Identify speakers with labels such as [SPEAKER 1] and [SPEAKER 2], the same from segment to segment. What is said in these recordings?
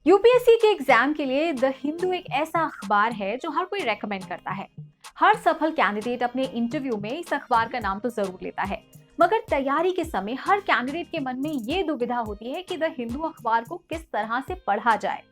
[SPEAKER 1] UPSC के exam के लिए द हिंदू एक ऐसा अखबार है जो हर कोई रेकमेंड करता है। हर सफल कैंडिडेट अपने इंटरव्यू में इस अखबार का नाम तो जरूर लेता है, मगर तैयारी के समय हर कैंडिडेट के मन में ये दुविधा होती है कि द हिंदू अखबार को किस तरह से पढ़ा जाए।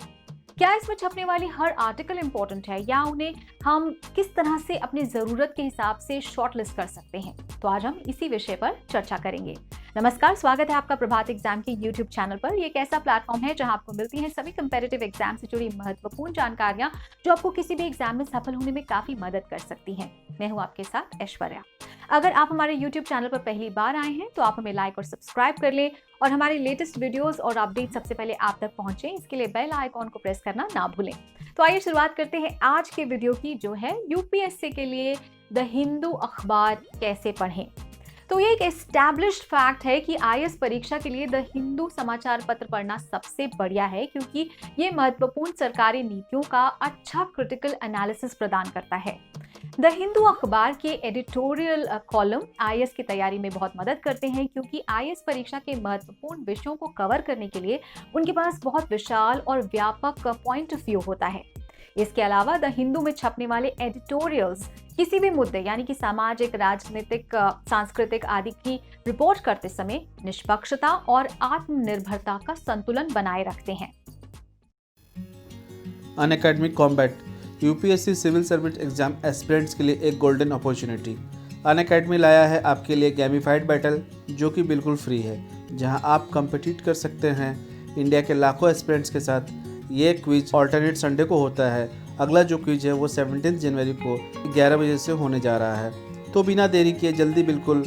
[SPEAKER 1] क्या इसमें छपने वाली हर आर्टिकल इंपॉर्टेंट है या उन्हें हम किस तरह से अपनी जरूरत के हिसाब से शॉर्टलिस्ट कर सकते हैं? तो आज हम इसी विषय पर चर्चा करेंगे। नमस्कार, स्वागत है आपका प्रभात एग्जाम के YouTube चैनल पर। ये एक ऐसा प्लेटफॉर्म है जहां आपको मिलती हैं सभी कंपेटिटिव एग्जाम से जुड़ी महत्वपूर्ण जानकारियां जो आपको किसी भी एग्जाम में सफल होने में काफी मदद कर सकती हैं। मैं हूं आपके साथ ऐश्वर्या। अगर आप हमारे YouTube चैनल पर पहली बार आए हैं तो आप हमें लाइक और सब्सक्राइब कर लें और हमारे लेटेस्ट वीडियोस और अपडेट सबसे पहले आप तक पहुंचे, इसके लिए बेल आइकॉन को प्रेस करना ना भूलें। तो आइए शुरुआत करते हैं आज के वीडियो की, जो है यूपीएससी के लिए द हिंदू अखबार कैसे पढ़ें। तो ये एक एस्टैब्लिश्ड फैक्ट है कि आईएएस परीक्षा के लिए द हिंदू समाचार पत्र पढ़ना सबसे बढ़िया है, क्योंकि ये महत्वपूर्ण सरकारी नीतियों का अच्छा क्रिटिकल एनालिसिस प्रदान करता है। द हिंदू अखबार के एडिटोरियल कॉलम आईएएस की तैयारी में बहुत मदद करते हैं, क्योंकि आईएएस परीक्षा के महत्वपूर्ण विषयों को कवर करने के लिए उनके पास बहुत विशाल और व्यापक पॉइंट ऑफ व्यू होता है। इसके अलावा द हिंदू में छपने वाले एडिटोरियल्स किसी भी मुद्दे यानी कि सामाजिक, राजनीतिक, सांस्कृतिक आदि की रिपोर्ट करते समय निष्पक्षता और आत्मनिर्भरता का संतुलन बनाए रखते हैं।
[SPEAKER 2] Unacademy Combat UPSC civil service exam aspirants के लिए एक गोल्डन अपॉर्चुनिटी। अनअकैडमी लाया है आपके लिए गेमिफाइड बैटल, जो कि बिल्कुल फ्री है, जहां आप कम्पिटिट कर सकते हैं इंडिया के लाखों एस्पिरेंट्स के साथ। ये क्विज ऑल्टरनेट संडे को होता है। अगला जो क्विज है वो 17 जनवरी को 11 बजे से होने जा रहा है। तो बिना देरी किए जल्दी बिल्कुल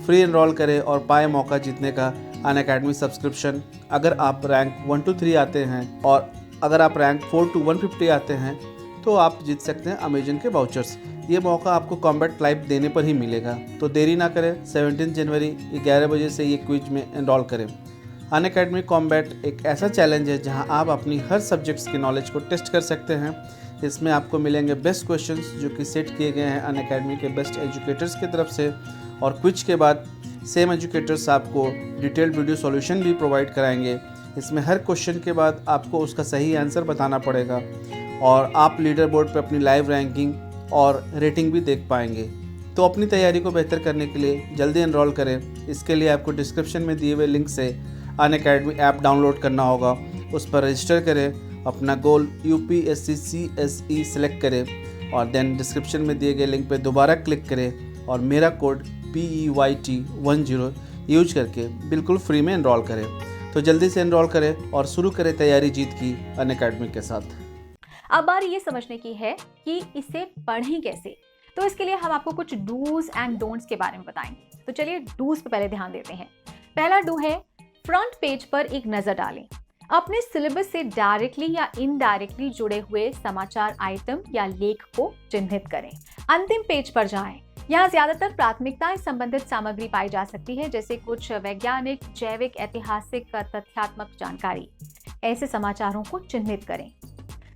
[SPEAKER 2] फ्री एनरोल करें और पाए मौका जीतने का अनअकैडमी सब्सक्रिप्शन। अगर आप रैंक 1 to 3 आते हैं और अगर आप रैंक 4 to 150 आते हैं तो आप जीत सकते हैं अमेजन के वाउचर्स। ये मौका आपको कॉम्बैट लाइव देने पर ही मिलेगा। तो देरी ना करें, 17 जनवरी 11 बजे से ये क्विज में एनरोल करें। अनअकैडमी कॉम्बैट एक ऐसा चैलेंज है जहां आप अपनी हर सब्जेक्ट्स की नॉलेज को टेस्ट कर सकते हैं। इसमें आपको मिलेंगे बेस्ट क्वेश्चंस जो कि सेट किए गए हैं अनअकैडमी के बेस्ट एजुकेटर्स की तरफ से, और क्विज के बाद सेम एजुकेटर्स आपको डिटेल्ड वीडियो सॉल्यूशन भी प्रोवाइड कराएंगे। इसमें हर क्वेश्चन के बाद आपको उसका सही आंसर बताना पड़ेगा और आप लीडर बोर्ड पर अपनी लाइव रैंकिंग और रेटिंग भी देख पाएंगे। तो अपनी तैयारी को बेहतर करने के लिए जल्दी एनरोल करें। इसके लिए आपको डिस्क्रिप्शन में दिए हुए लिंक से अनअकैडमी ऐप डाउनलोड करना होगा, उस पर रजिस्टर करें, अपना गोल यूपीएससी CSE सेलेक्ट करें और देन डिस्क्रिप्शन में दिए गए लिंक पर दोबारा क्लिक करें और मेरा कोड PEYT10 यूज करके बिल्कुल फ्री में एनरोल करें। तो जल्दी से एनरोल करें और शुरू करें तैयारी जीत की अनअकैडमी के साथ।
[SPEAKER 1] अब बारी ये समझने की है कि इसे पढ़ें कैसे। तो इसके लिए हम आपको कुछ डूज एंड डोंट्स के बारे में बताएंगे। तो चलिए डूज पे पहले ध्यान देते हैं। पहला डू है, फ्रंट पेज पर एक नजर डालें। अपने सिलेबस से डायरेक्टली या इनडायरेक्टली जुड़े हुए समाचार आइटम या लेख को चिन्हित करें। अंतिम पेज पर जाएं। यहाँ ज्यादातर प्राथमिकताएं संबंधित सामग्री पाई जा सकती है, जैसे कुछ वैज्ञानिक, जैविक, ऐतिहासिक, तथ्यात्मक जानकारी। ऐसे समाचारों को चिन्हित करें।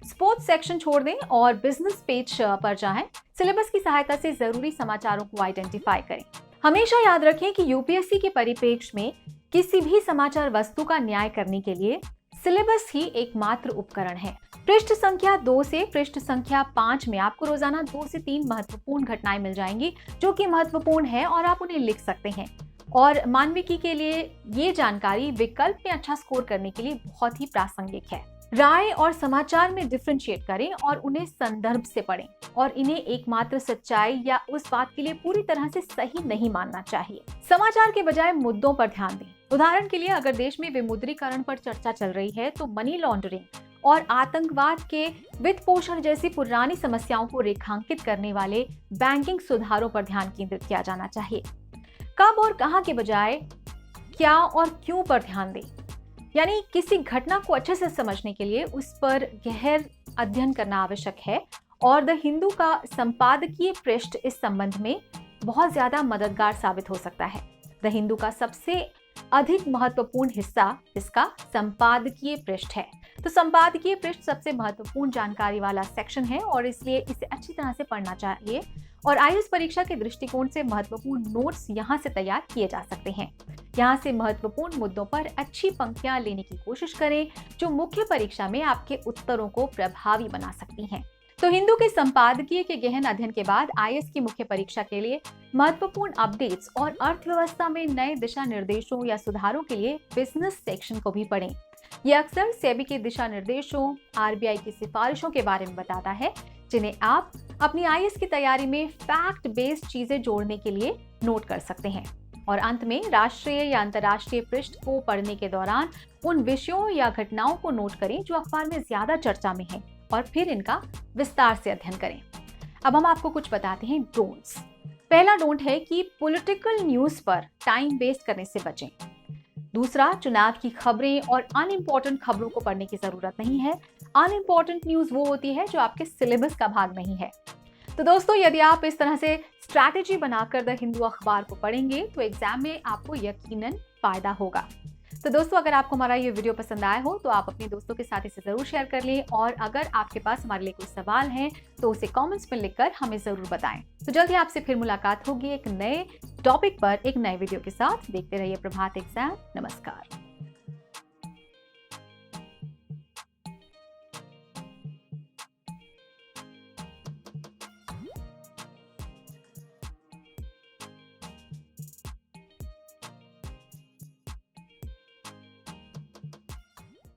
[SPEAKER 1] स्पोर्ट्स सेक्शन छोड़ दें और बिजनेस पेज पर जाएं। सिलेबस की सहायता से जरूरी समाचारों को आइडेंटिफाई करें। हमेशा याद रखें कि यूपीएससी के परिप्रेक्ष्य में किसी भी समाचार वस्तु का न्याय करने के लिए सिलेबस ही एकमात्र उपकरण है। पृष्ठ संख्या 2 से पृष्ठ संख्या 5 में आपको रोजाना 2 से 3 महत्वपूर्ण घटनाएं मिल जाएंगी जो कि महत्वपूर्ण है और आप उन्हें लिख सकते हैं। और मानविकी के लिए ये जानकारी विकल्प में अच्छा स्कोर करने के लिए बहुत ही प्रासंगिक है। राय और समाचार में डिफरेंशिएट करें और उन्हें संदर्भ से पढ़ें, और इन्हें एकमात्र सच्चाई या उस बात के लिए पूरी तरह से सही नहीं मानना चाहिए। समाचार के बजाय मुद्दों पर ध्यान दें। उदाहरण के लिए अगर देश में विमुद्रीकरण पर चर्चा चल रही है तो मनी लॉन्ड्रिंग और आतंकवाद के वित्त पोषण जैसी पुरानी समस्याओं को रेखांकित करने वाले बैंकिंग सुधारों पर ध्यान केंद्रित किया जाना चाहिए। कब और कहां के बजाय क्या और क्यों पर ध्यान दें। यानी किसी घटना को अच्छे से समझने के लिए उस पर गहर अध्ययन करना आवश्यक है, और द हिंदू का संपादकीय पृष्ठ इस संबंध में बहुत ज्यादा मददगार साबित हो सकता है। द हिंदू का सबसे अधिक महत्वपूर्ण हिस्सा इसका संपादकीय पृष्ठ है। तो संपादकीय पृष्ठ सबसे महत्वपूर्ण जानकारी वाला सेक्शन है और इसलिए इसे अच्छी तरह से पढ़ना चाहिए और आईएएस परीक्षा के दृष्टिकोण से महत्वपूर्ण नोट्स यहाँ से तैयार किए जा सकते हैं। यहाँ से महत्वपूर्ण मुद्दों पर अच्छी पंक्तियां लेने की कोशिश करें जो मुख्य परीक्षा में आपके उत्तरों को प्रभावी बना सकती हैं। तो हिंदू के संपादकीय के गहन अध्ययन के बाद आईएएस की मुख्य परीक्षा के लिए महत्वपूर्ण अपडेट्स और अर्थव्यवस्था में नए दिशा निर्देशों या सुधारों के लिए बिजनेस सेक्शन को भी पढ़ें। यह अक्सर सेबी के दिशा निर्देशों, आरबीआई की सिफारिशों के बारे में बताता है जिन्हें आप अपनी आईएएस की तैयारी में फैक्ट बेस्ड चीजें जोड़ने के लिए नोट कर सकते हैं। और अंत में राष्ट्रीय या अंतर्राष्ट्रीय पृष्ठ को पढ़ने के दौरान उन विषयों या घटनाओं को नोट करें जो अखबार में ज्यादा चर्चा में है और फिर इनका विस्तार से अध्ययन करें। अब हम आपको कुछ बताते हैं डोंट्स। पहला डोंट है कि पॉलिटिकल न्यूज पर टाइम वेस्ट करने से बचें। दूसरा, चुनाव की खबरें और अनइम्पोर्टेंट खबरों को पढ़ने की जरूरत नहीं है। अनइम्पोर्टेंट न्यूज वो होती है जो आपके सिलेबस का भाग नहीं है। तो दोस्तों, यदि आप इस तरह से स्ट्रैटेजी बनाकर द हिंदू अखबार को पढ़ेंगे तो एग्जाम में आपको यकीनन फायदा होगा। तो दोस्तों, अगर आपको हमारा ये वीडियो पसंद आया हो तो आप अपने दोस्तों के साथ इसे जरूर शेयर कर लें और अगर आपके पास हमारे लिए कोई सवाल है तो उसे कमेंट्स में लिखकर हमें जरूर बताएं। तो जल्द ही आपसे फिर मुलाकात होगी एक नए टॉपिक पर एक नए वीडियो के साथ। देखते रहिए प्रभात एग्जाम। नमस्कार।